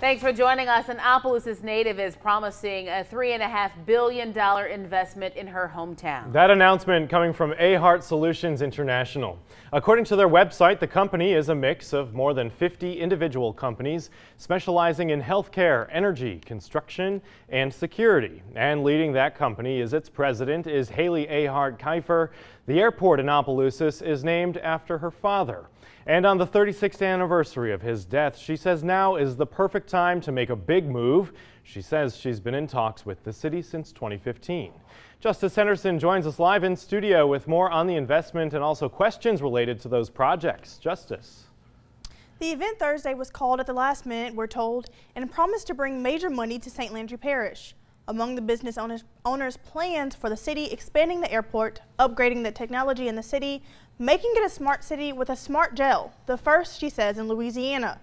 Thanks for joining us. An Opelousas native is promising a $3.5 billion investment in her hometown. That announcement coming from Ahart Solutions International. According to their website, the company is a mix of more than 50 individual companies specializing in healthcare, energy, construction, and security. And leading that company is its president is Haley Ahart Kiefer. The airport in Opelousas is named after her father. And on the 36th anniversary of his death, she says now is the perfect time to make a big move. She says she's been in talks with the city since 2015. Justice Henderson joins us live in studio with more on the investment and also questions related to those projects. Justice. The event Thursday was called at the last minute, we're told, and promised to bring major money to St. Landry Parish. Among the business owners' plans for the city, expanding the airport, upgrading the technology in the city, making it a smart city with a smart jail, the first, she says, in Louisiana.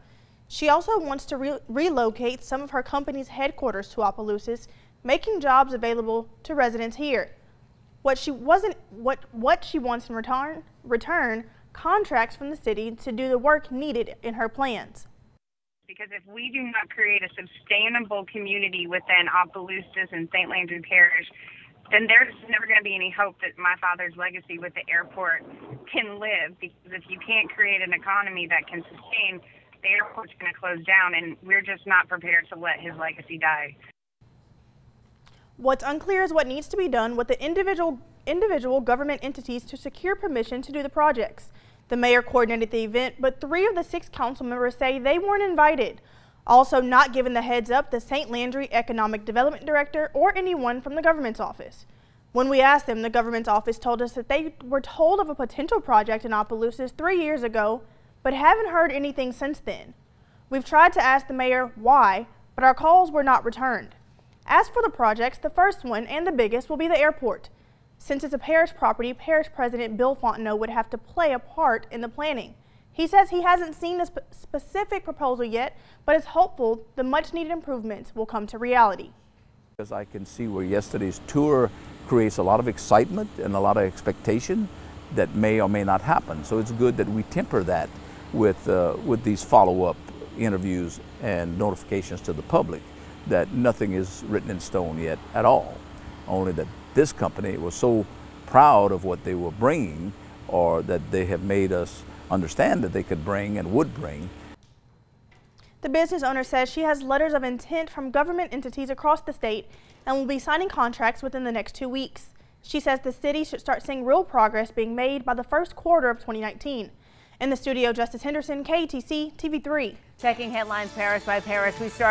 She also wants to relocate some of her company's headquarters to Opelousas, making jobs available to residents here. What she wants in return, contracts from the city to do the work needed in her plans. Because if we do not create a sustainable community within Opelousas and St. Landry Parish, then there's never going to be any hope that my father's legacy with the airport can live. Because if you can't create an economy that can sustain, the airport's going to close down, and we're just not prepared to let his legacy die. What's unclear is what needs to be done with the individual government entities to secure permission to do the projects. The mayor coordinated the event, but 3 of the 6 council members say they weren't invited. Also not given the heads up, the St. Landry Economic Development Director or anyone from the government's office. When we asked them, the government's office told us that they were told of a potential project in Opelousas 3 years ago, but haven't heard anything since then. We've tried to ask the mayor why, but our calls were not returned. As for the projects, the first one and the biggest will be the airport. Since it's a parish property, Parish President Bill Fontenot would have to play a part in the planning. He says he hasn't seen the specific proposal yet, but is hopeful the much-needed improvements will come to reality. As I can see where yesterday's tour creates a lot of excitement and a lot of expectation that may or may not happen. So it's good that we temper that with these follow-up interviews and notifications to the public that nothing is written in stone yet at all. Only that this company was so proud of what they were bringing, or that they have made us understand that they could bring and would bring. The business owner says she has letters of intent from government entities across the state and will be signing contracts within the next 2 weeks. She says the city should start seeing real progress being made by the first quarter of 2019. In the studio, Justice Henderson, KATC TV3. Checking headlines parish by parish, we start